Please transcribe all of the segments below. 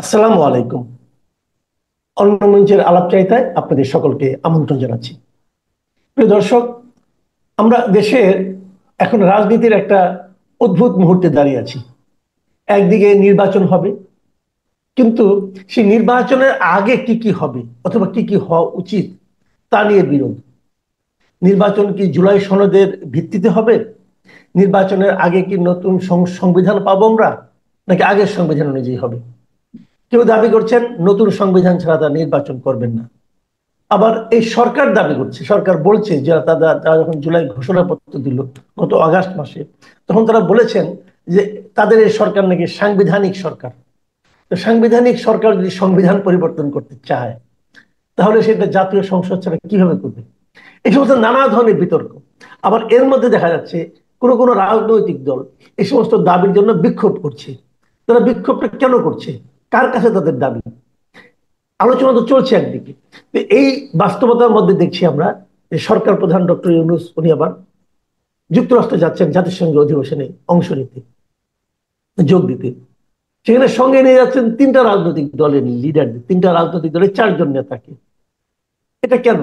আসসালামু আলাইকুম। অন্য মঞ্চের আলাপচারিতায় আপনাদের সকলকে আমন্ত্রণ জানাচ্ছি। প্রিয় দর্শক, আমরা দেশের এখন রাজনীতির একটা অদ্ভুত মুহূর্তে দাঁড়িয়ে আছি। একদিকে নির্বাচন হবে, কিন্তু সেই নির্বাচনের আগে কি কি হবে অথবা কি কি হওয়া উচিত তা নিয়ে বিরোধ। নির্বাচন কি জুলাই সনদের ভিত্তিতে হবে? নির্বাচনের আগে কি নতুন সংবিধান পাবো আমরা, নাকি আগের সংবিধান অনুযায়ী হবে? কেউ দাবি করছেন নতুন সংবিধান ছাড়া তারা নির্বাচন করবেন না। আবার এই সরকার দাবি করছে, সরকার বলছে যে তারা যখন জুলাই ঘোষণাপত্র দিল গত আগস্ট মাসে, তখন তারা বলেছেন যে তাদের এই সরকার নাকি সাংবিধানিক সরকার। তো সাংবিধানিক সরকার যদি সংবিধান পরিবর্তন করতে চায়, তাহলে সেটা জাতীয় সংসদ ছাড়া কিভাবে করবে? এই সমস্ত নানা ধরনের বিতর্ক। আবার এর মধ্যে দেখা যাচ্ছে কোনো কোনো রাজনৈতিক দল এই সমস্ত দাবির জন্য বিক্ষোভ করছে। তারা বিক্ষোভটা কেন করছে? কার কাছে তাদের দাবি? আলোচনা তো চলছে একদিকে, তো এই বাস্তবতার মধ্যে দেখছি আমরা যে সরকার প্রধান ডক্টর ইউনূস উনি আবার যুক্তরাষ্ট্রে যাচ্ছেন জাতিসংঘ অধিবেশনে অংশ নিতে, যোগ দিতে। সেখানে সঙ্গে নিয়ে যাচ্ছেন তিনটা রাজনৈতিক দলের লিডারদের, তিনটা রাজনৈতিক দলের চারজন নেতাকে। এটা কেন?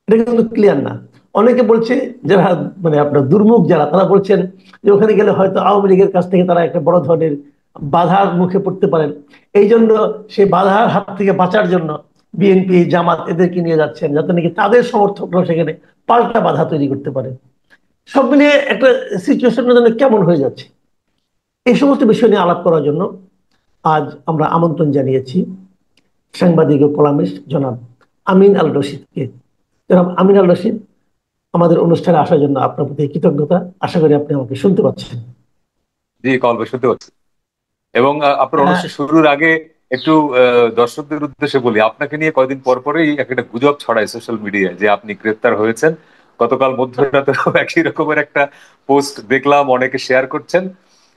এটা কিন্তু ক্লিয়ার না। অনেকে বলছে, যারা মানে আপনার দুর্মুখ যারা, তারা বলছেন যে ওখানে গেলে হয়তো আওয়ামী লীগের কাছ থেকে তারা একটা বড় ধরনের বাধার মুখে পড়তে পারেন। এই জন্য সেই বাধার হাত থেকে বাঁচার জন্য বিএনপি জামাত এদেরকে নিয়ে যাচ্ছেন, যাতে নাকি তাদের সমর্থকরা সেখানে পাল্টা বাধা তৈরি করতে পারে। সব মিলিয়ে একটা সিচুয়েশনটা যেন কেমন হয়ে যাচ্ছে। এই সমস্ত বিষয় নিয়ে আলাপ করার জন্য আজ আমরা আমন্ত্রণ জানিয়েছি সাংবাদিক ও কলামিস্ট জনাব আমিন আল রশিদকে। জনাব আমিন আল রশিদ, আমাদের অনুষ্ঠানে আসার জন্য আপনার প্রতি কৃতজ্ঞতা। আশা করি আপনি আমাকে শুনতে পাচ্ছেন। জি, কল শুনতে পাচ্ছি। এবং আপনার হ্যাঁ, অনুষ্ঠান শুরুর আগে একটু দর্শকদের উদ্দেশ্যে বলি, আপনাকে নিয়ে কয়েকদিন পর পরেই একটা গুজব ছড়ায় সোশ্যাল মিডিয়ায় যে আপনি গ্রেপ্তার হয়েছেন। গতকাল মধ্যরাতেও একই রকমের একটা পোস্ট দেখলাম, অনেকে শেয়ার করছেন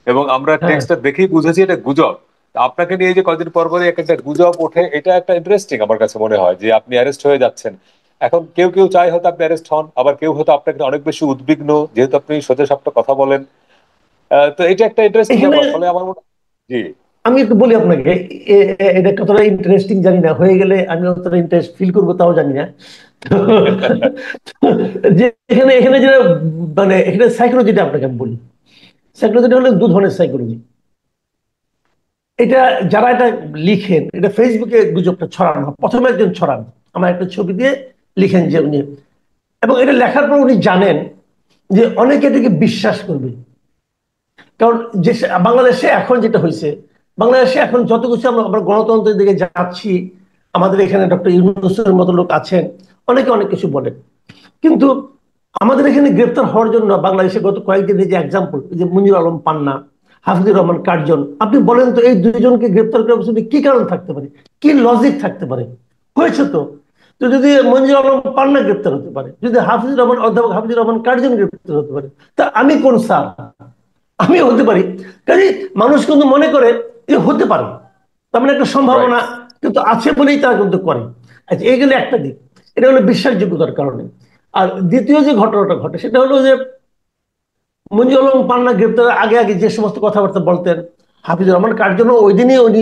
এবং আমরা হ্যাঁ, টেক্সটটা দেখেই বুঝেছি এটা গুজব। তা আপনাকে নিয়ে যে কয়েকদিন পর পরে একটা গুজব ওঠে, এটা একটা ইন্টারেস্টিং আমার কাছে মনে হয় যে আপনি অ্যারেস্ট হয়ে যাচ্ছেন। এখন কেউ কেউ চায় হয়তো আপনি অ্যারেস্ট হন, আবার কেউ হয়তো আপনাকে অনেক বেশি উদ্বিগ্ন যেহেতু আপনি সোজা সাপটা কথা বলেন। তো এটা একটা ইন্টারেস্টিং এখানে ব্যাপার, ফলে আমার মনে জি। আমি একটু বলি আপনাকে, এটা কতটা ইন্টারেস্টিং জানি না, হয়ে গেলে আমি কতটা ইন্টারেস্ট ফিল করবো তাও জানি না। তো যে এখানে এখানে যেটা মানে এখানে সাইকোলজিটা আপনাকে আমি বলি। সাইকোলজিটা হলো দু ধরনের সাইকোলজি। এটা যারা এটা লিখেন, এটা ফেসবুকে গুজবটা ছড়ানো হয়। প্রথমে একজন ছড়ান, আমার একটা ছবি দিয়ে লিখেন যে উনি, এবং এটা লেখার পর উনি জানেন যে অনেকে এটাকে বিশ্বাস করবে। কারণ যে বাংলাদেশে এখন যেটা হয়েছে, বাংলাদেশে এখন যত কিছু আমরা আমরা গণতন্ত্রের দিকে যাচ্ছি, আমাদের এখানে ডক্টর ইউনূসের মতো লোক আছেন, অনেকে অনেক কিছু বলেন। কিন্তু আমাদের এখানে গ্রেপ্তার হওয়ার জন্য বাংলাদেশে গত কয়েকদিনের যে এক্সাম্পল, যে মঞ্জুর আলম পান্না, হাফিজুর রহমান কার্জন, আপনি বলেন তো এই দুইজনকে গ্রেপ্তার করার পিছনে কি কারণ থাকতে পারে, কি লজিক থাকতে পারে? হয়েছে তো। তো যদি মঞ্জুর আলম পান্না গ্রেপ্তার হতে পারে, যদি হাফিজুর রহমান, অধ্যাপক হাফিজুর রহমান কার্জন গ্রেপ্তার হতে পারে, তা আমি কোন স্যার? আমি হতে পারি। কাজে মানুষ কিন্তু মনে করে যে হতে পারে, তার মানে একটা রাইট। সম্ভাবনা কিন্তু আছে বলেই তারা কিন্তু করে। আচ্ছা, এইগুলো একটা দিক। এটা হলো বিশ্বাসযোগ্যতার কারণে। আর দ্বিতীয় যে ঘটনাটা ঘটে সেটা হলো যে মঞ্জুর আলম পান্না গ্রেপ্তারের আগে আগে যে সমস্ত কথাবার্তা বলতেন, হাফিজুর রহমান কার্জন ওই দিনই উনি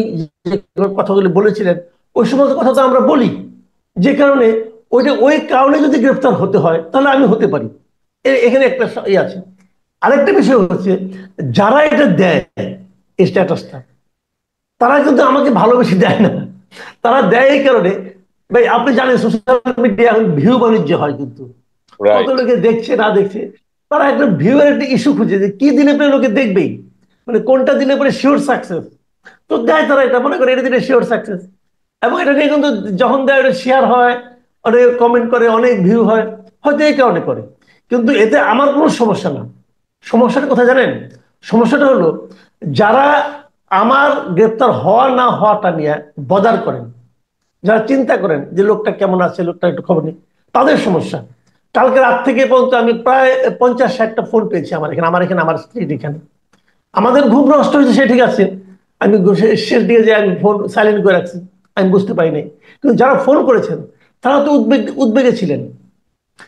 যে কথাগুলি বলেছিলেন, ওই সমস্ত কথা তো আমরা বলি। যে কারণে ওই কারণে যদি গ্রেপ্তার হতে হয় তাহলে আমি হতে পারি। এখানে একটা ইয়ে আছে। আরেকটা বিষয় হচ্ছে, যারা এটা দেয় এই স্ট্যাটাসটা, তারা কিন্তু আমাকে ভালোবেসে দেয় না। তারা দেয় এই কারণে, ভাই আপনি জানেন সোশ্যাল মিডিয়া এখন ভিউ বাণিজ্য হয় কিন্তু। কত রাইট। লোকে দেখছে না দেখছে, তারা একটা ভিউ এর একটা ইস্যু খুঁজে যে কি দিনে পরে লোকে দেখবেই, মানে কোনটা দিলে পরে শিওর সাকসেস। তো দেয় তারা, এটা মনে করে এটা দিলে শিওর সাকসেস। এবং এটা নিয়ে কিন্তু যখন দেয় এটা শেয়ার হয়, অনেক কমেন্ট করে, অনেক ভিউ হয়, হয়তো এই কারণে করে। কিন্তু এতে আমার কোনো সমস্যা না। সমস্যাটা কোথায় জানেন? সমস্যাটা হলো যারা আমার গ্রেপ্তার হওয়া না হওয়াটা নিয়ে বদার করেন, যারা চিন্তা করেন যে লোকটা কেমন আছে, লোকটা একটু খবর নেই, তাদের সমস্যা। কালকে রাত থেকে পর্যন্ত আমি প্রায় 50-60টা ফোন পেয়েছি আমার এখানে আমার স্ত্রীর এখানে। আমাদের ঘুম নষ্ট হয়েছে সে ঠিক আছে, আমি শেষ দিকে যে আমি ফোন সাইলেন্ট করে রাখছি, আমি বুঝতে পারি নাই। কিন্তু যারা ফোন করেছেন তারা তো উদ্বেগে ছিলেন।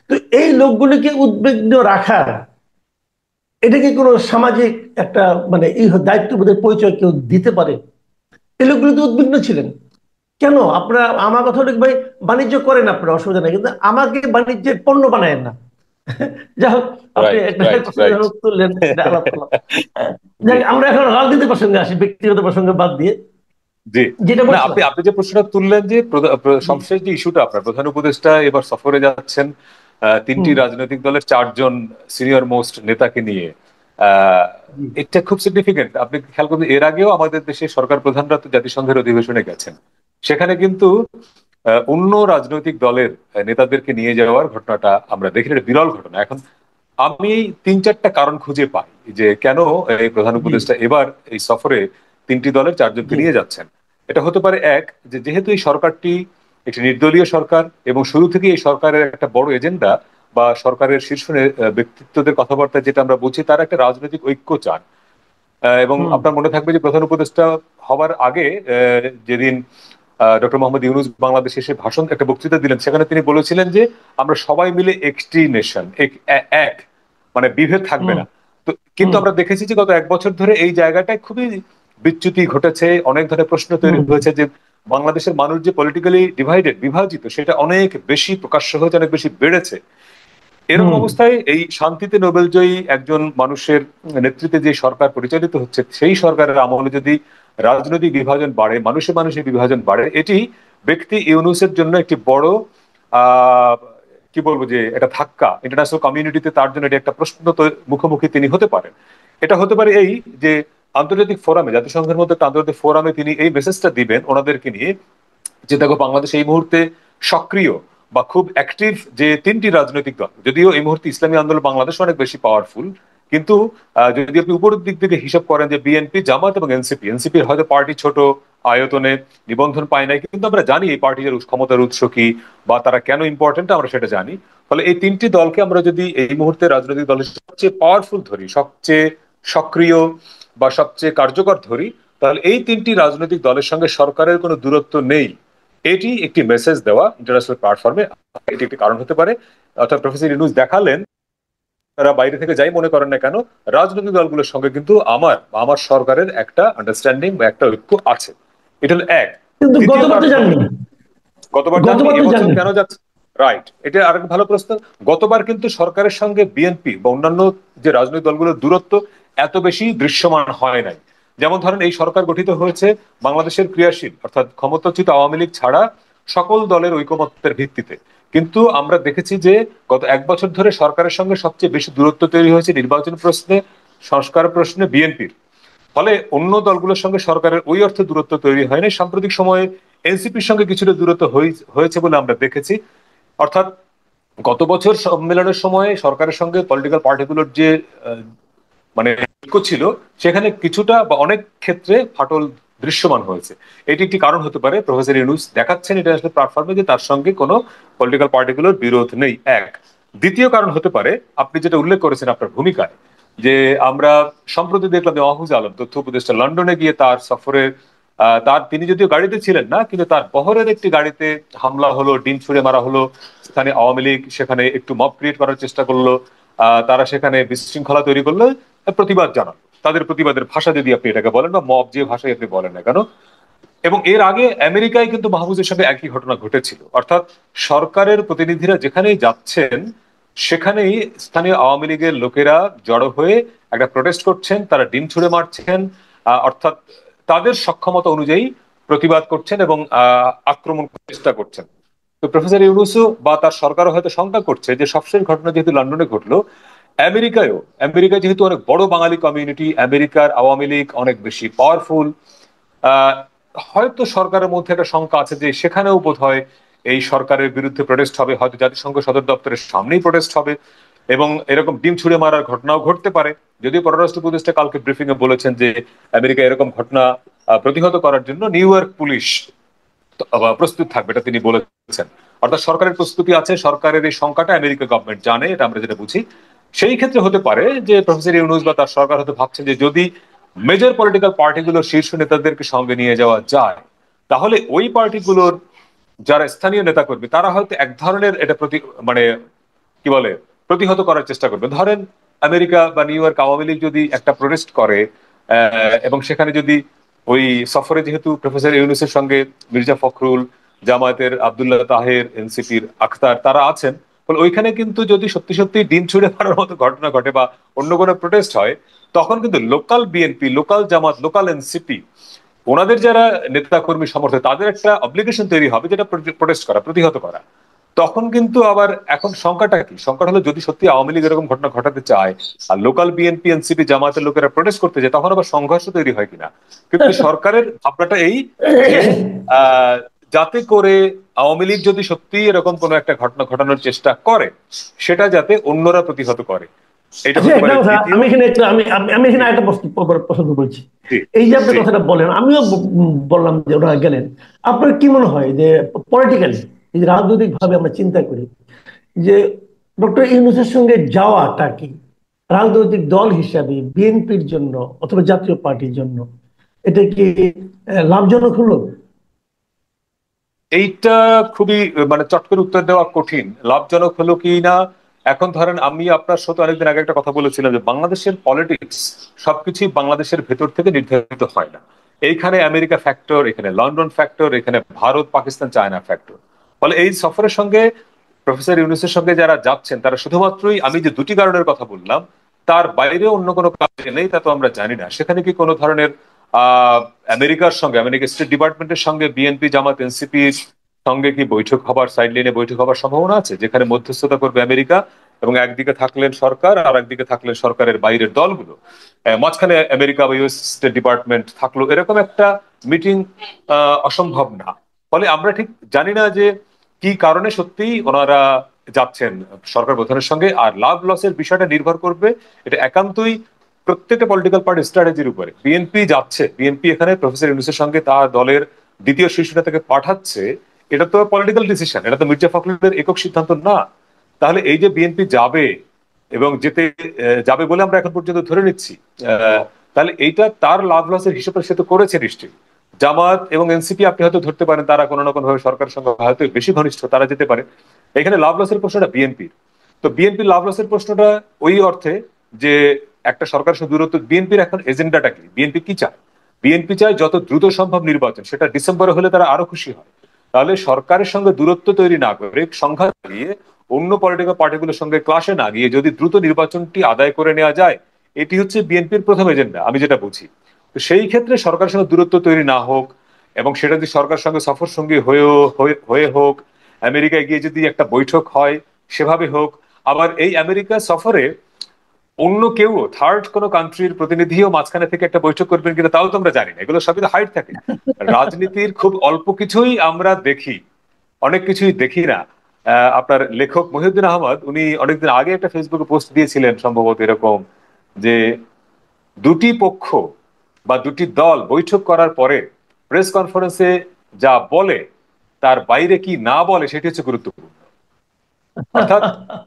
তো এই লোকগুলিকে উদ্বিগ্ন রাখা, এটা কি কোনো সামাজিক একটা মানে এই দায়িত্ববোধের পরিচয় কেউ দিতে পারে? এই লোকগুলো তো উদ্বিগ্ন ছিলেন। কেন আপনারা, আমার কথা হলো ভাই, বাণিজ্য করেন আপনারা, অসুবিধা নেই, কিন্তু আমাকে বাণিজ্যের পণ্য বানায়েন না। যাই হোক, আপনি রাইট, একটা রাইট, প্রশ্ন রাইট। যখন তুললেন, এটা আলাপ করলাম। জি, যাক, আমরা এখন রাজনীতি প্রসঙ্গে আসি, ব্যক্তিগত প্রসঙ্গে বাদ দিয়ে। জি। যেটা না, আপনি বলছিলাম। আপনি যে প্রশ্নটা তুললেন যে জি। সবশেষ যে ইস্যুটা, আপনার প্রধান উপদেষ্টা এবার সফরে যাচ্ছেন তিনটি হুম। রাজনৈতিক দলের চারজন সিনিয়র মোস্ট নেতাকে নিয়ে। আহ, জি। এটা খুব সিগনিফিকেন্ট। আপনি খেয়াল করবেন, এর আগেও আমাদের দেশে সরকার প্রধানরা তো জাতিসংঘের অধিবেশনে গেছেন। সেখানে কিন্তু অন্য রাজনৈতিক দলের নেতাদেরকে নিয়ে যাওয়ার ঘটনাটা আমরা দেখি, এটা বিরল ঘটনা। এখন আমি তিন চারটা কারণ খুঁজে পাই যে কেন এই প্রধান জি। উপদেষ্টা এবার এই সফরে তিনটি দলের চারজনকে জি। নিয়ে যাচ্ছেন। এটা হতে পারে এক, যে যেহেতু এই সরকারটি একটি নির্দলীয় সরকার এবং শুরু থেকে এই সরকারের একটা বড় এজেন্ডা বা সরকারের শীর্ষ ব্যক্তিত্বদের কথাবার্তা যেটা আমরা বুঝি, তারা একটা রাজনৈতিক ঐক্য চান। এবং হুম। আপনার মনে থাকবে যে প্রধান উপদেষ্টা হবার আগে যেদিন ডক্টর মোহাম্মদ ইউনূস বাংলাদেশে এসে ভাষণ, একটা বক্তৃতা দিলেন, সেখানে তিনি বলেছিলেন যে আমরা সবাই মিলে একটি নেশন, এক, মানে বিভেদ থাকবে হুম। না। তো কিন্তু হুম। আমরা দেখেছি যে গত এক বছর ধরে এই জায়গাটায় খুবই বিচ্যুতি ঘটেছে, অনেক ধরনের প্রশ্ন তৈরি হুম। হয়েছে যে বাংলাদেশের মানুষ যে পলিটিক্যালি ডিভাইডেড, বিভাজিত, সেটা অনেক বেশি প্রকাশ্য হয়েছে, অনেক বেশি বেড়েছে। এরকম হুম। অবস্থায় এই শান্তিতে নোবেলজয়ী একজন মানুষের নেতৃত্বে যে সরকার পরিচালিত হচ্ছে, সেই সরকারের আমলে যদি রাজনৈতিক বিভাজন বাড়ে, মানুষে মানুষে বিভাজন বাড়ে, এটি ব্যক্তি ইউনূসের জন্য একটি বড় আহ কি বলবো, যে এটা ধাক্কা। ইন্টারন্যাশনাল কমিউনিটিতে তার জন্য এটা একটা প্রশ্ন তো মুখোমুখি তিনি হতে পারেন। এটা হতে পারে এই যে আন্তর্জাতিক ফোরামে, জাতিসংঘের মধ্যে একটা আন্তর্জাতিক ফোরামে তিনি এই মেসেজটা দিবেন ওনাদেরকে নিয়ে, যে দেখো বাংলাদেশ এই মুহূর্তে সক্রিয় বা খুব অ্যাক্টিভ যে তিনটি রাজনৈতিক দল, যদিও এই মুহূর্তে ইসলামী আন্দোলন বাংলাদেশ অনেক বেশি পাওয়ারফুল, কিন্তু যদি আপনি উপরের দিক থেকে হিসাব করেন যে বিএনপি, জামাত এবং এনসিপি, এনসিপির হয়তো পার্টি ছোট আয়তনে, নিবন্ধন পায় নাই, কিন্তু আমরা জানি এই পার্টির ক্ষমতার উৎস কি বা তারা কেন ইম্পর্টেন্ট, আমরা সেটা জানি। ফলে এই তিনটি দলকে আমরা যদি এই মুহূর্তে রাজনৈতিক দলের সবচেয়ে পাওয়ারফুল ধরি, সবচেয়ে সক্রিয় বা সবচেয়ে কার্যকর ধরি, তাহলে এই তিনটি রাজনৈতিক দলের সঙ্গে সরকারের কোনো দূরত্ব নেই। এটি একটি মেসেজ দেওয়া ইন্টারন্যাশনাল প্ল্যাটফর্মে, এটি একটি কারণ হতে পারে। অর্থাৎ প্রফেসর ইউনূস দেখালেন, তারা বাইরে থেকে যাই মনে করেন না কেন, রাজনৈতিক দলগুলোর সঙ্গে কিন্তু আমার সরকারের একটা আন্ডারস্ট্যান্ডিং বা একটা ঐক্য আছে। এটা হলো এক। কিন্তু দ্বিতীয় গতবার তো কারণ হলো, জাননি। গতবার যাননি, গতবার তো এবছর জাননি। কেন যাচ্ছে? রাইট, এটা আরেক ভালো প্রশ্ন। গতবার কিন্তু সরকারের সঙ্গে বিএনপি বা অন্যান্য যে রাজনৈতিক দলগুলোর দূরত্ব এত বেশি দৃশ্যমান হয় নাই। যেমন ধরেন, এই সরকার গঠিত হয়েছে বাংলাদেশের ক্রিয়াশীল অর্থাৎ ক্ষমতাচ্যুত আওয়ামী লীগ ছাড়া সকল দলের ঐকমত্যের ভিত্তিতে। কিন্তু আমরা দেখেছি যে গত এক বছর ধরে সরকারের সঙ্গে সবচেয়ে বেশি দূরত্ব তৈরি হয়েছে নির্বাচন প্রশ্নে, সংস্কার প্রশ্নে বিএনপির। ফলে অন্য দলগুলোর সঙ্গে সরকারের ওই অর্থে দূরত্ব তৈরি হয়নি। সাম্প্রতিক সময়ে এনসিপির সঙ্গে কিছুটা দূরত্ব হয়েছে বলে আমরা দেখেছি। অর্থাৎ গত বছর সম্মেলনের সময় সরকারের সঙ্গে পলিটিক্যাল পার্টিগুলোর যে আহ, মানে ঐক্য ছিল, সেখানে কিছুটা বা অনেক ক্ষেত্রে ফাটল দৃশ্যমান হয়েছে। এটি একটি কারণ হতে পারে প্রফেসর ইউনূস দেখাচ্ছেন ইন্টারন্যাশনাল প্ল্যাটফর্মে যে তার সঙ্গে কোনো পলিটিক্যাল পার্টিগুলোর বিরোধ নেই, এক। দ্বিতীয় কারণ হতে পারে আপনি যেটা উল্লেখ করেছেন আপনার ভূমিকায়, যে আমরা সম্প্রতি দেখলাম যে মাহফুজ আলম তথ্য উপদেষ্টা লন্ডনে গিয়ে তার সফরে তিনি যদিও গাড়িতে ছিলেন না, কিন্তু তার বহরের একটি গাড়িতে হামলা হলো, ডিম ছুড়ে মারা হলো। স্থানীয় আওয়ামী লীগ সেখানে একটু মব ক্রিয়েট করার চেষ্টা করলো, তারা সেখানে বিশৃঙ্খলা তৈরি করলো, প্রতিবাদ জানালো। তাদের প্রতিবাদের ভাষা যদি আপনি এটাকে বলেন বা মব যে ভাষায় আপনি বলেন না কেন। এবং এর আগে আমেরিকায় কিন্তু মাহফুজের সঙ্গে একই ঘটনা ঘটেছিল। অর্থাৎ সরকারের প্রতিনিধিরা যেখানেই যাচ্ছেন, সেখানেই স্থানীয় আওয়ামী লীগের লোকেরা জড়ো হয়ে একটা প্রোটেস্ট করছেন, তারা ডিম ছুড়ে মারছেন, অর্থাৎ তাদের সক্ষমতা অনুযায়ী প্রতিবাদ করছেন এবং আক্রমণ করার চেষ্টা করছেন। তো প্রফেসর ইউনূসও বা তার সরকারও হয়তো শঙ্কা করছে যে সবশেষ ঘটনা যেহেতু লন্ডনে ঘটলো, আমেরিকায়ও, আমেরিকা যেহেতু অনেক বড় বাঙালি কমিউনিটি, আমেরিকার আওয়ামী লীগ অনেক বেশি পাওয়ারফুল, আহ, হয়তো সরকারের মধ্যে একটা শঙ্কা আছে যে সেখানেও বোধ হয় এই সরকারের বিরুদ্ধে প্রোটেস্ট হবে, হয়তো জাতিসংঘ সদর দপ্তরের সামনেই প্রোটেস্ট হবে এবং এরকম ডিম ছুড়ে মারার ঘটনাও ঘটতে পারে। যদিও পররাষ্ট্র উপদেষ্টা কালকে ব্রিফিং এ বলেছেন যে আমেরিকা এরকম ঘটনা প্রতিহত করার জন্য নিউ ইয়র্ক পুলিশ প্রস্তুত থাকবে, এটা তিনি বলেছেন। অর্থাৎ সরকারের প্রস্তুতি আছে, সরকারের এই সংখ্যাটা আমেরিকা গভর্নমেন্ট জানে, এটা আমরা যেটা বুঝি। সেই ক্ষেত্রে হতে পারে যে প্রফেসর ইউনূস বা তার সরকার হয়তো ভাবছেন যে যদি মেজর পলিটিক্যাল পার্টিগুলোর শীর্ষ নেতাদেরকে সঙ্গে নিয়ে যাওয়া যায়, তাহলে ওই পার্টিগুলোর যারা স্থানীয় নেতা কর্মী, তারা হয়তো এক ধরনের এটা মানে কি বলে, প্রতিহত করার চেষ্টা করবে। ধরেন আমেরিকা বা নিউ ইয়র্ক আওয়ামী লীগ যদি একটা প্রোটেস্ট করে এবং সেখানে যদি ওই সফরে যেহেতু প্রফেসর ইউনূসের সঙ্গে মির্জা ফখরুল, জামায়াতের আব্দুল্লাহ তাহের, এনসিপির আখতার তারা আছেন, ফলে ওইখানে কিন্তু যদি সত্যি সত্যি দিন ছুড়ে মারার মতো ঘটনা ঘটে বা অন্য কোনো প্রোটেস্ট হয়, তখন কিন্তু লোকাল বিএনপি, লোকাল জামাত, লোকাল এনসিপি, ওনাদের যারা নেতা কর্মী সমর্থক, তাদের একটা অব্লিগেশন তৈরি হবে যেটা প্রোটেস্ট করা, প্রতিহত করা। তখন কিন্তু আবার এখন শঙ্কাটা কি, শঙ্কাটা হলো যদি সত্যি আওয়ামী লীগ এরকম ঘটনা ঘটাতে চায় আর লোকাল বিএনপি এনসিপি জামাতের লোকেরা প্রোটেস্ট করতে যায়, তখন আবার সংঘর্ষ তৈরি হয় কিনা। কিন্তু সরকারের ভাবনাটা এই যে আহ, যাতে করে আওয়ামী লীগ যদি সত্যি এরকম কোনো একটা ঘটনা ঘটানোর চেষ্টা করে, সেটা যাতে অন্যরা প্রতিহত করে। এটা আচ্ছা, হতে একটা পারে কথা দ্বিতীয়। আমি এখানে একটা আমি আমি আমি এখানে জি একটা প্রশ্ন বলছি। জি এই যে আপনি জি। কথাটা বলেন, আমিও বললাম যে ওনারা গেলেন। আপনার কি মনে হয় যে পলিটিক্যালি, এই যে রাজনৈতিক ভাবে আমরা চিন্তা করি, যে ডক্টর ইউনূসের সঙ্গে যাওয়াটা কি রাজনৈতিক দল হিসাবে বিএনপির জন্য অথবা জাতীয় পার্টির জন্য এটা কি লাভজনক হলো? এইটা খুবই মানে চট করে উত্তর দেওয়া কঠিন। লাভজনক হলো কি না, এখন ধরেন আমি আপনার সাথে অনেকদিন আগে একটা কথা বলেছিলাম যে বাংলাদেশের পলিটিক্স সবকিছুই বাংলাদেশের ভেতর থেকে নির্ধারিত হয় না। এইখানে আমেরিকা ফ্যাক্টর, এখানে লন্ডন ফ্যাক্টর, এখানে ভারত পাকিস্তান চায়না ফ্যাক্টর। ফলে এই সফরের সঙ্গে প্রফেসর ইউনূসের সঙ্গে যারা যাচ্ছেন তারা শুধুমাত্রই আমি যে দুটি কারণের কথা বললাম তার বাইরে অন্য কোনো কারণে নেই, তা তো আমরা জানি না। সেখানে কি কোনো ধরনের আহ আমেরিকার সঙ্গে, আমেরিকা স্টেট ডিপার্টমেন্টের সঙ্গে বিএনপি জামাত এনসিপির সঙ্গে কি বৈঠক হবার, সাইড লাইনে বৈঠক হবার সম্ভাবনা আছে, যেখানে মধ্যস্থতা করবে আমেরিকা এবং একদিকে থাকলেন সরকার আর একদিকে থাকলেন সরকারের বাইরের দলগুলো, মাঝখানে আমেরিকা বা ইউএস স্টেট ডিপার্টমেন্ট থাকলো, এরকম একটা মিটিং অসম্ভব না। ফলে আমরা ঠিক জানি না যে কি কারণে সত্যি ওনারা যাচ্ছেন সরকার প্রধানের সঙ্গে। আর লাভ লসের বিষয়টা নির্ভর করবে, এটা একান্তই প্রত্যেকটা পলিটিক্যাল পার্টির স্ট্র্যাটেজির উপরে। বিএনপি যাচ্ছে, বিএনপি এখানে প্রফেসর ইউনূসের সঙ্গে তার দলের দ্বিতীয় শীর্ষ নেতাকে পাঠাচ্ছে, এটা তো পলিটিক্যাল ডিসিশন, এটা তো মির্জা ফখরুলের একক সিদ্ধান্ত না। তাহলে এই যে বিএনপি যাবে এবং যেতে যাবে বলে আমরা এখন পর্যন্ত ধরে নিচ্ছি, তাহলে এইটা তার লাভ লসের হিসেবে সে তো করেছে নিশ্চয়ই। জামাত এবং এনসিপি আপনি হয়তো ধরতে পারেন তারা কোনো না কোনো ভাবে সরকারের সঙ্গে হয়তো বেশি ঘনিষ্ঠ, তারা যেতে পারে। এখানে লাভ লসের প্রশ্নটা বিএনপির। তো বিএনপির লাভ লসের প্রশ্নটা ওই অর্থে যে একটা সরকারের সঙ্গে দূরত্ব, বিএনপির এখন এজেন্ডাটা কি, বিএনপি কি চায়? বিএনপি চায় যত দ্রুত সম্ভব নির্বাচন, সেটা ডিসেম্বরে হলে তারা আরো খুশি হয়। তাহলে সরকারের সঙ্গে দূরত্ব তৈরি না করে, সংঘাত গিয়ে অন্য পলিটিক্যাল পার্টিগুলোর সঙ্গে ক্লাসে না গিয়ে যদি দ্রুত নির্বাচনটি আদায় করে নেওয়া যায়, এটি হচ্ছে বিএনপির প্রথম এজেন্ডা আমি যেটা বুঝি। তো সেই ক্ষেত্রে সরকারের সঙ্গে দূরত্ব তৈরি না হোক, এবং সেটা যদি সরকার সঙ্গে সফর সঙ্গী হয়ে হোক, আমেরিকায় গিয়ে যদি একটা বৈঠক হয় সেভাবে হোক। আবার এই আমেরিকা সফরে অন্য কেউ, থার্ড কোনো কান্ট্রির প্রতিনিধিও মাঝখানে থেকে একটা বৈঠক করবেন কিনা তাও তো আমরা জানি না, এগুলো সবই তো হাইড থাকে। রাজনীতির খুব অল্প কিছুই আমরা দেখি, অনেক কিছুই দেখি না। আপনার লেখক মহিউদ্দিন আহমদ উনি অনেকদিন আগে একটা ফেসবুকে পোস্ট দিয়েছিলেন সম্ভবত এরকম, যে দুটি পক্ষ বা দুটি দল বৈঠক করার পরে প্রেস কনফারেন্সে যা বলে তার বাইরে কি না বলে সেটি হচ্ছে গুরুত্বপূর্ণ। অর্থাৎ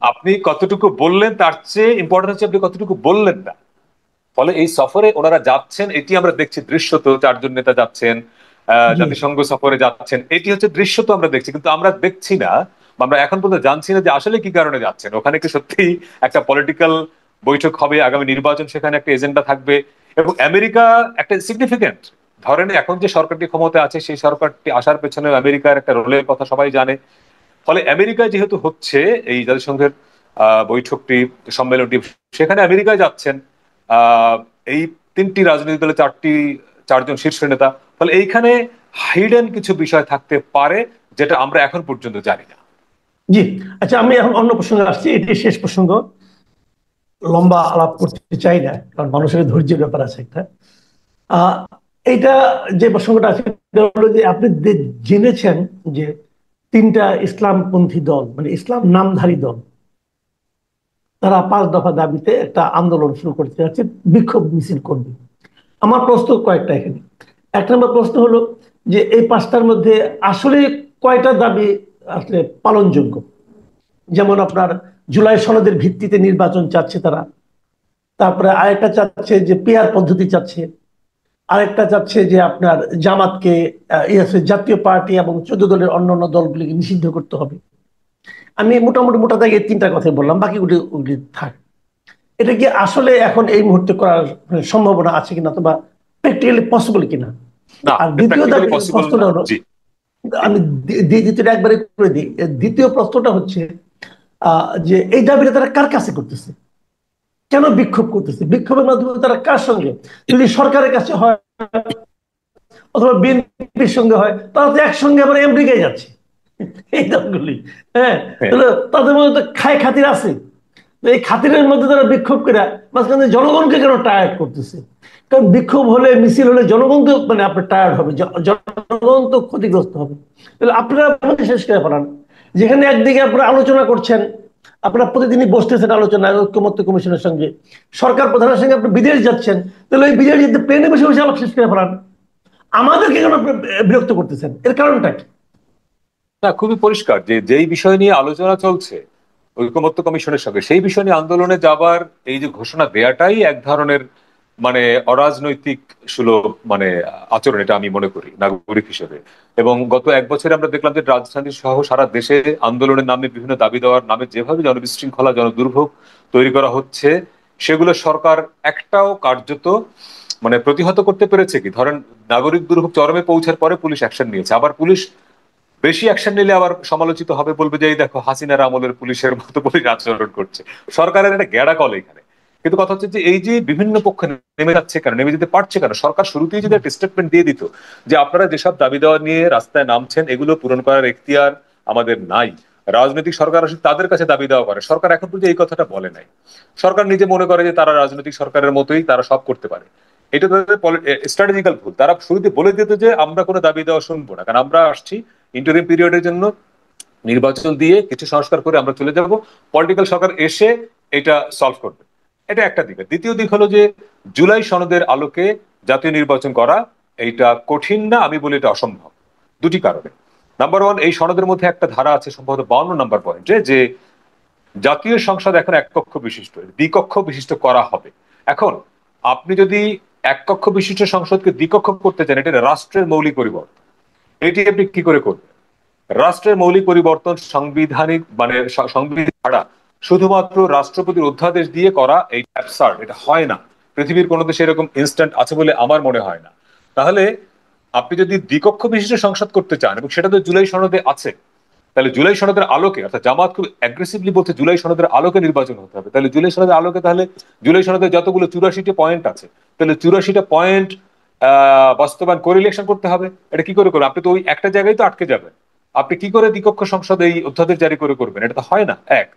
আপনি কতটুকু বললেন তার চেয়ে ইম্পর্টেন্ট হচ্ছে আপনি কতটুকু বললেন না। ফলে এই সফরে ওনারা যাচ্ছেন এটি আমরা দেখছি দৃশ্যত, চারজন নেতা যাচ্ছেন, জি। জাতিসংঘ সফরে যাচ্ছেন, এটি হচ্ছে দৃশ্যত আমরা দেখছি। কিন্তু আমরা দেখছি না বা আমরা এখন পর্যন্ত জানছি না যে আসলে কি কারণে যাচ্ছেন। ওখানে কি সত্যি একটা পলিটিক্যাল বৈঠক হবে, আগামী নির্বাচন, সেখানে একটা এজেন্ডা থাকবে। এবং আমেরিকা একটা সিগনিফিকেন্ট, ধরেন এখন যে সরকারটি ক্ষমতায় আছে সেই সরকারটি আসার পেছনে আমেরিকার একটা রোলের কথা সবাই জানে। ফলে আমেরিকায় যেহেতু হচ্ছে এই জাতিসংঘের বৈঠকটি, সম্মেলনটি, সেখানে আমেরিকায় যাচ্ছেন আহ এই তিনটি রাজনৈতিক দলের চারজন শীর্ষ নেতা। ফলে এইখানে হাইডেন কিছু বিষয় থাকতে পারে যেটা আমরা এখন পর্যন্ত জানি না। জি। আচ্ছা, আমি এখন অন্য প্রসঙ্গে আসছি, এটি শেষ প্রসঙ্গ, লম্বা আলাপ করতে চাই না কারণ মানুষের ধৈর্যের ব্যাপার আছে একটা। আহ এইটা যে প্রসঙ্গটা আছে সেটা হলো যে আপনি জেনেছেন যে তিনটা ইসলামপন্থী দল, মানে ইসলাম নামধারী দল, তারা 5 দফা দাবিতে একটা আন্দোলন শুরু করতে যাচ্ছে, বিক্ষোভ মিছিল করবে। আমার প্রশ্ন কয়েকটা এখানে। 1 নম্বর প্রশ্ন হলো যে এই 5টার মধ্যে আসলে কয়টা দাবি আসলে পালনযোগ্য? যেমন আপনার জুলাই সনদের ভিত্তিতে নির্বাচন চাচ্ছে তারা, তারপরে আরেকটা চাচ্ছে যে পিয়ার পদ্ধতি চাচ্ছে, আরেকটা চাচ্ছে যে আপনার জামাতকে জাতীয় পার্টি এবং 14 দলের অন্যান্য দলগুলিকে নিষিদ্ধ করতে হবে। আমি মোটামুটি মোটা দাগে এই 3টা কথাই বললাম, বাকিগুলি ওগুলি থাক। এটা কি আসলে এখন এই মুহূর্তে করার সম্ভাবনা আছে কিনা, অথবা প্র্যাকটিক্যালি পসিবল কিনা? না, আর দ্বিতীয় প্র্যাকটিক্যালি পসিবল না। প্রশ্নটা হলো, জি। জি। আমি দ্বিতীয়টা একবারে করে দিই। দ্বিতীয় প্রশ্নটা হচ্ছে যে এই দাবিটা তারা কার কাছে করতেছে, কেন বিক্ষোভ করতেছে, বিক্ষোভের মাধ্যমে তারা কার সঙ্গে, যদি সরকারের কাছে হয় অথবা বিএনপির সঙ্গে হয়, তারা তো একসঙ্গে আবার আমেরিকায় যাচ্ছে এই দলগুলি। হ্যাঁ, হ্যাঁ। তাহলে তাদের মধ্যে তো খায় খাতির আছে। তো এই খাতিরের মধ্যে তারা বিক্ষোভ করে মাঝখানে জনগণকে কেন টায়ার্ড করতেছে? কারণ বিক্ষোভ হলে, মিছিল হলে জনগণ তো মানে আপনার টায়ার্ড হবে, জনগণ তো ক্ষতিগ্রস্ত হবে। তাহলে আপনারা শেষ করে ফেলান, যেখানে একদিকে আপনারা আলোচনা করছেন, আপনারা প্রতিদিনই বসতেছেন আলোচনায় ঐক্যমত্য কমিশনের সঙ্গে, সরকার প্রধানের সঙ্গে আপনি বিদেশ যাচ্ছেন, তাহলে ওই বিদেশ যেতে প্লেনে বসে বসে আলাপ শেষ করে ফেলান। আমাদেরকে কেন আপনি বিরক্ত করতেছেন, এর কারণটা কি? না, খুবই পরিষ্কার যে যেই বিষয় নিয়ে আলোচনা চলছে ঐকমত্য কমিশনের সঙ্গে, সেই বিষয় নিয়ে আন্দোলনে যাবার এই যে ঘোষণা দেয়াটাই এক ধরনের মানে অরাজনৈতিক সুলভ মানে আচরণ, এটা আমি মনে করি নাগরিক হিসেবে। এবং গত এক বছরে আমরা দেখলাম যে রাজধানী সহ সারা দেশে আন্দোলনের নামে, বিভিন্ন দাবি দেওয়ার নামে যেভাবে জনবিশৃঙ্খলা, জনদুর্ভোগ তৈরি করা হচ্ছে, সেগুলো সরকার একটাও কার্যত মানে প্রতিহত করতে পেরেছে কি? ধরেন, নাগরিক দুর্ভোগ চরমে পৌঁছার পরে পুলিশ অ্যাকশন নিয়েছে, আবার পুলিশ বেশি অ্যাকশন নিলে আবার সমালোচিত হবে, বলবে যে এই দেখো হাসিনার আমলের পুলিশের মতো পুলিশ আচরণ করছে। সরকারের একটা গ্যাড়া কল এখানে। কিন্তু কথা হচ্ছে যে এই যে বিভিন্ন পক্ষ নেমে যাচ্ছে কেন, নেমে যেতে পারছে কেন? সরকার শুরুতেই যদি একটা স্টেটমেন্ট দিয়ে দিত যে আপনারা যেসব দাবি দেওয়া নিয়ে রাস্তায় নামছেন, এগুলো পূরণ করার এখতিয়ার আমাদের নাই, রাজনৈতিক সরকার আসলে তাদের কাছে দাবি দেওয়া করে। সরকার এখন পর্যন্ত এই কথাটা বলে নাই। সরকার নিজে মনে করে যে তারা রাজনৈতিক সরকারের মতোই, তারা সব করতে পারে। এটা তাদের স্ট্র্যাটেজিক্যাল ভুল। তারা শুরুতে বলে দিত যে আমরা কোনো দাবি দেওয়া শুনবো না, কারণ আমরা আসছি ইন্টারিম পিরিয়ডের জন্য, নির্বাচন দিয়ে কিছু সংস্কার করে আমরা চলে যাব, পলিটিক্যাল সরকার এসে এটা সলভ করবে। এটা একটা দিক। দ্বিতীয় দিক হলো যে জুলাই সনদের আলোকে জাতীয় নির্বাচন করা এইটা কঠিন না, আমি বলি এটা অসম্ভব। দুটি কারণে। নাম্বার ওয়ান, এই সনদের মধ্যে একটা ধারা আছে সম্ভবত 52 নম্বর পয়েন্টে, যে জাতীয় সংসদ এখন এক কক্ষ বিশিষ্ট, দ্বিকক্ষ বিশিষ্ট করা হবে। এখন আপনি যদি এক কক্ষ বিশিষ্ট সংসদকে দ্বিকক্ষ করতে চান, এটা রাষ্ট্রের মৌলিক পরিবর্তন। এটি আপনি কি করে করবেন? রাষ্ট্রের মৌলিক পরিবর্তন সাংবিধানিক মানে সংবিধান ছাড়া শুধুমাত্র রাষ্ট্রপতির অধ্যাদেশ দিয়ে করা, এই অ্যাবসার্ড, এটা হয় না। পৃথিবীর কোনো দেশে এরকম ইনস্ট্যান্ট আছে বলে আমার মনে হয় না। তাহলে আপনি যদি দ্বিকক্ষ বিশিষ্ট সংসদ করতে চান, এবং সেটা তো জুলাই সনদে আছে, তাহলে জুলাই সনদের আলোকে, অর্থাৎ জামাত খুব অ্যাগ্রেসিভলি বলছে জুলাই সনদের আলোকে নির্বাচন হতে হবে, তাহলে জুলাই সনদের আলোকে, তাহলে জুলাই সনদের যতগুলো 84টি পয়েন্ট আছে, তাহলে 84টা পয়েন্ট বাস্তবায়ন করে ইলেকশন করতে হবে। এটা কি করে করবেন? আপনি তো ওই একটা জায়গায় তো আটকে যাবেন। আপনি কি করে দ্বিকক্ষ সংসদ এই অধ্যাদেশ জারি করে করবেন? এটা তো হয় না, এক।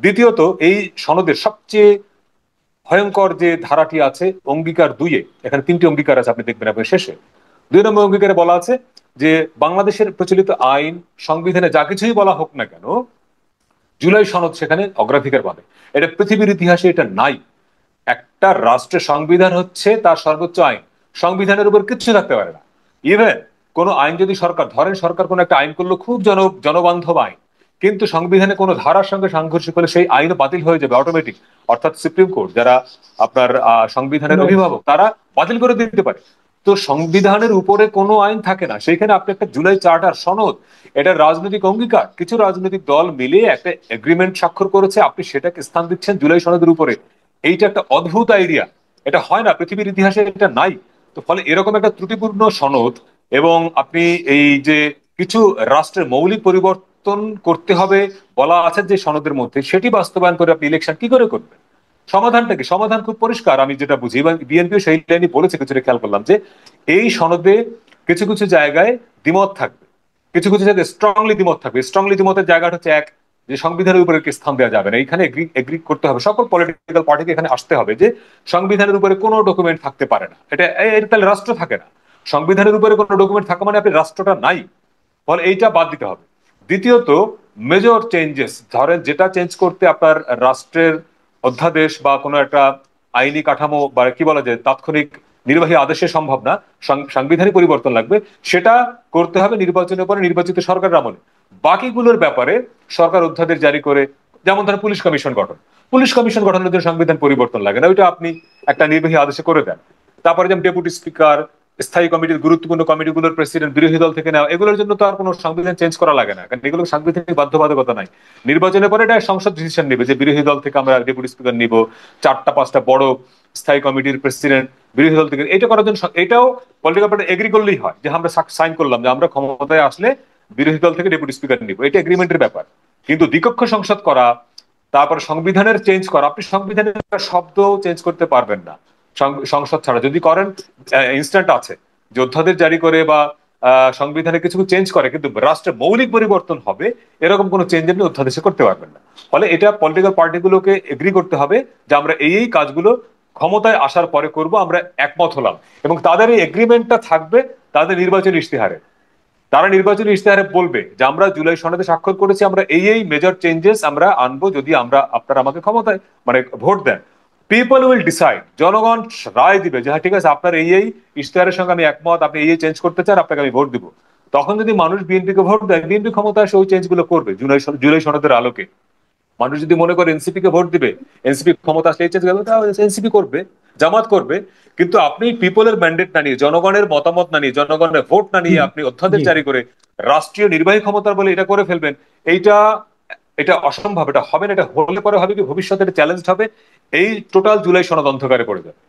দ্বিতীয়ত, এই সনদের সবচেয়ে ভয়ঙ্কর যে ধারাটি আছে অঙ্গীকার 2-এ, এখানে 3টি অঙ্গীকার আছে, আপনি দেখবেন আপনার শেষে 2 নম্বর অঙ্গীকারে বলা আছে যে বাংলাদেশের প্রচলিত আইন, সংবিধানে যা কিছুই বলা হোক না কেন, জুলাই সনদ সেখানে অগ্রাধিকার পাবে। এটা পৃথিবীর ইতিহাসে এটা নাই। একটা রাষ্ট্রের সংবিধান হচ্ছে তার সর্বোচ্চ আইন, সংবিধানের উপর কিচ্ছু থাকতে পারে না। ইভেন কোন আইন যদি সরকার, ধরেন সরকার কোন একটা আইন করলো খুব জনবান্ধব আইন, কিন্তু সংবিধানে কোনো ধারার সঙ্গে সাংঘর্ষিক হলে সেই আইনও বাতিল হয়ে যাবে অটোমেটিক। অর্থাৎ সুপ্রিম কোর্ট, যারা আপনার সংবিধানের অভিভাবক, তারা বাতিল করে দিতে পারে। তো সংবিধানের উপরে কোনো আইন থাকে না। সেইখানে আপনি একটা জুলাই চার্টার সনদ, এটা রাজনৈতিক অঙ্গীকার, কিছু রাজনৈতিক দল মিলে একটা এগ্রিমেন্ট স্বাক্ষর করেছে, আপনি সেটাকে স্থান দিচ্ছেন জুলাই সনদের উপরে। এইটা একটা অদ্ভুত আইডিয়া, এটা হয় না, পৃথিবীর ইতিহাসে এটা নাই। তো ফলে এরকম একটা ত্রুটিপূর্ণ সনদ, এবং আপনি এই যে কিছু রাষ্ট্রের মৌলিক পরিবর্তন করতে হবে বলা আছে যে সনদের মধ্যে, সেটি বাস্তবায়ন করে আপনি ইলেকশন কি করে করবেন? সমাধানটা কি? সমাধান খুব পরিষ্কার, আমি যেটা বুঝি, এবং বিএনপিও সেই লাইনই বলেছে, কিছুটা খেয়াল করলাম যে এই সনদে কিছু কিছু জায়গায় দ্বিমত থাকবে, কিছু কিছু জায়গায় স্ট্রংলি দ্বিমত থাকবে। স্ট্রংলি দ্বিমতের জায়গাটা হচ্ছে, এক, যে সংবিধানের উপরে স্থান দেওয়া যাবে না, এখানে এগ্রি করতে হবে, সকল পলিটিক্যাল পার্টিকে এখানে আসতে হবে যে সংবিধানের উপরে কোনো ডকুমেন্ট থাকতে পারে না। এটা তাহলে রাষ্ট্র থাকে না। সংবিধানের উপরে কোনো ডকুমেন্ট থাকা মানে আপনি রাষ্ট্রটা নাই। ফলে এইটা বাদ দিতে হবে। দ্বিতীয়ত, মেজর চেঞ্জেস, ধরেন যেটা চেঞ্জ করতে আপনার রাষ্ট্রের অধ্যাদেশ বা কোনো একটা আইনি কাঠামো বা কি বলা যায় তাৎক্ষণিক নির্বাহী আদেশে সম্ভব না, সাংবিধানিক পরিবর্তন লাগবে, সেটা করতে হবে নির্বাচনের পরে নির্বাচিত সরকারের আমলে। বাকিগুলোর ব্যাপারে সরকার অধ্যাদেশ জারি করে, যেমন ধরেন পুলিশ কমিশন গঠন, পুলিশ কমিশন গঠনের জন্য সংবিধান পরিবর্তন লাগে না, ওইটা আপনি একটা নির্বাহী আদেশে করে দেন। তারপরে যেমন ডেপুটি স্পিকার, স্থায়ী কমিটির গুরুত্বপূর্ণ কমিটিগুলোর প্রেসিডেন্ট বিরোধী দল থেকে নেওয়া, এগুলোর জন্য তো আর কোনো সংবিধান চেঞ্জ করা লাগে না, কারণ এগুলো সাংবিধানিক বাধ্যবাধকতা নাই। নির্বাচনের পরে এটা সংসদ ডিসিশন নেবে যে বিরোধী দল থেকে আমরা ডেপুটি স্পিকার নিব, 4টা 5টা বড় স্থায়ী কমিটির প্রেসিডেন্ট বিরোধী দল থেকে, এটা করার জন্য এটাও পলিটিক্যাল পার্টি এগ্রি করলেই হয় যে আমরা সাইন করলাম যে আমরা ক্ষমতায় আসলে বিরোধী দল থেকে ডেপুটি স্পিকার নিব, এটা এগ্রিমেন্টের ব্যাপার। কিন্তু দ্বিকক্ষ সংসদ করা, তারপর সংবিধানের চেঞ্জ করা, আপনি সংবিধানের একটা শব্দ চেঞ্জ করতে পারবেন না সংসদ ছাড়া। যদি করেন ইনস্ট্যান্ট আছে, যোদ্ধাদের জারি করে বা সংবিধানে কিছু চেঞ্জ করে, কিন্তু রাষ্ট্রের মৌলিক পরিবর্তন হবে এরকম কোনো চেঞ্জ আপনি অধ্যাদেশে করতে পারবেন না। ফলে এটা পলিটিক্যাল পার্টিগুলোকে এগ্রি করতে হবে যে আমরা এই কাজগুলো ক্ষমতায় আসার পরে করব, আমরা একমত হলাম, এবং তাদের এই এগ্রিমেন্টটা থাকবে তাদের নির্বাচনী ইশতেহারে। তারা নির্বাচনী ইশতেহারে বলবে যে আমরা জুলাই সনদে স্বাক্ষর করেছি, আমরা এই মেজর চেঞ্জেস আমরা আনবো যদি আপনারা আমাকে ক্ষমতায় মানে ভোট দেন। পিপল উইল ডিসাইড, জনগণ রায় দিবে যে হ্যাঁ ঠিক আছে আপনার এই ইশতেহারের সঙ্গে আমি একমত, আপনি এই চেঞ্জ করতে চান, আপনাকে আমি ভোট দিব। তখন যদি মানুষ বিএনপিকে ভোট দেয়, বিএনপি ক্ষমতা আসে ওই চেঞ্জ গুলো করবে জুলাই সনদের আলোকে। মানুষ যদি মনে করে এনসিপি কে ভোট দিবে, এনসিপি ক্ষমতা আসলে এই চেঞ্জ এনসিপি করবে, জামাত করবে। কিন্তু আপনি পিপলের ম্যান্ডেট না নিয়ে, জনগণের মতামত না নিয়ে, জনগণের ভোট না নিয়ে আপনি অধ্যাদেশ জি জারি করে রাষ্ট্রীয় নির্বাহী ক্ষমতার বলে এটা করে ফেলবেন, এইটা এটা অসম্ভব, এটা হবে না। এটা হলে পরে হবে কি, ভবিষ্যতে চ্যালেঞ্জ হবে, এই টোটাল জুলাই সনদ অন্ধকারে পড়ে যাবে।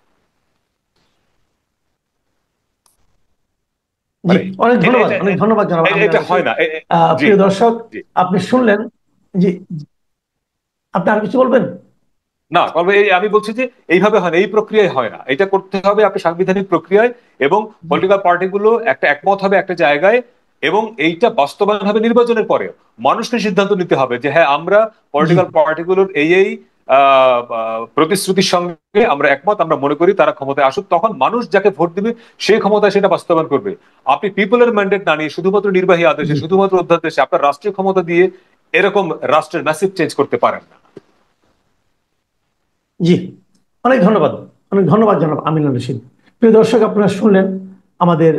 জি, মানে অনেক এটা ধন্যবাদ, এটা অনেক ধন্যবাদ জনাব আমির এটা রশিদ। হয় না। জি প্রিয় দর্শক, জি। আপনি শুনলেন। জি, জি, আপনি আর কিছু বলবেন? না, তবে আমি বলছি যে এইভাবে হয় না, এই প্রক্রিয়ায় হয় না, এটা করতে হবে আপনি সাংবিধানিক প্রক্রিয়ায়, এবং জি, পলিটিক্যাল পার্টিগুলো একটা একমত হবে একটা জায়গায়, এবং এইটা বাস্তবায়ন হবে নির্বাচনের পরে। মানুষকে সিদ্ধান্ত নিতে হবে যে হ্যাঁ আমরা জি, পলিটিক্যাল পার্টিগুলোর এই প্রতিশ্রুতির সঙ্গে আমরা একমত, আমরা মনে করি তারা ক্ষমতায় আসুক, তখন মানুষ যাকে ভোট দিবে সেই ক্ষমতায় সেটা বাস্তবায়ন করবে। আপনি পিপলের ম্যান্ডেট না নিয়ে শুধুমাত্র নির্বাহী আদেশে, জি, শুধুমাত্র অধ্যাদেশে আপনার রাষ্ট্রীয় ক্ষমতা দিয়ে এরকম রাষ্ট্রের ম্যাসিভ চেঞ্জ করতে পারেন না। জি, অনেক ধন্যবাদ, অনেক ধন্যবাদ জনাব আমিনুর রশিদ। প্রিয় দর্শক, আপনারা শুনলেন আমাদের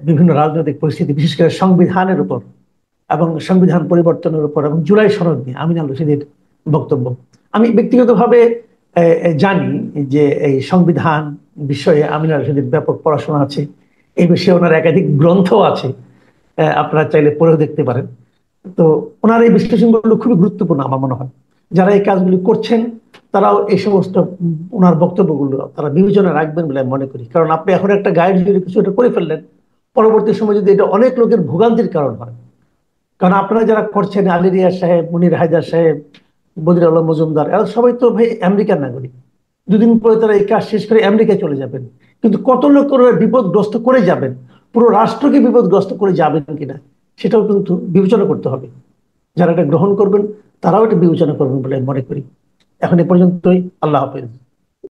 বিভিন্ন রাজনৈতিক পরিস্থিতি, বিশেষ করে সংবিধানের উপর এবং সংবিধান পরিবর্তনের উপর এবং জুলাই সনদ নিয়ে আমিনুর রশিদের বক্তব্য। আমি ব্যক্তিগতভাবে জানি যে এই সংবিধান বিষয়ে আমিনুর রশিদের ব্যাপক পড়াশোনা আছে, এই বিষয়ে ওনার একাধিক গ্রন্থ আছে, আপনারা চাইলে পড়েও দেখতে পারেন। তো ওনার এই বিশ্লেষণগুলো খুবই গুরুত্বপূর্ণ আমার মনে হয়। যারা এই কাজগুলি করছেন তারাও এই সমস্ত ওনার বক্তব্যগুলো তারা বিবেচনা রাখবেন বলে আমি মনে করি। কারণ আপনি এখন একটা গাইড যদি কিছু একটা করে ফেললেন, পরবর্তী সময় যদি এটা অনেক লোকের ভোগান্তির কারণ হয়। কারণ আপনারা যারা করছেন, আলী রিয়াজ সাহেব, মুনির হায়দার সাহেব, বদির আলম মজুমদার, এরা সবাই তো ভাই আমেরিকার নাগরিক। দুদিন পরে তারা এই কাজ শেষ করে আমেরিকায় চলে যাবেন। কিন্তু কত লোক বিপদগ্রস্ত করে যাবেন, পুরো রাষ্ট্রকে বিপদগ্রস্ত করে যাবেন কিনা, সেটাও কিন্তু বিবেচনা করতে হবে। যারা এটা গ্রহণ করবেন তারাও এটা বিবেচনা করবেন বলে আমি মনে করি। এখন এ পর্যন্তই। আল্লাহ হাফেজ।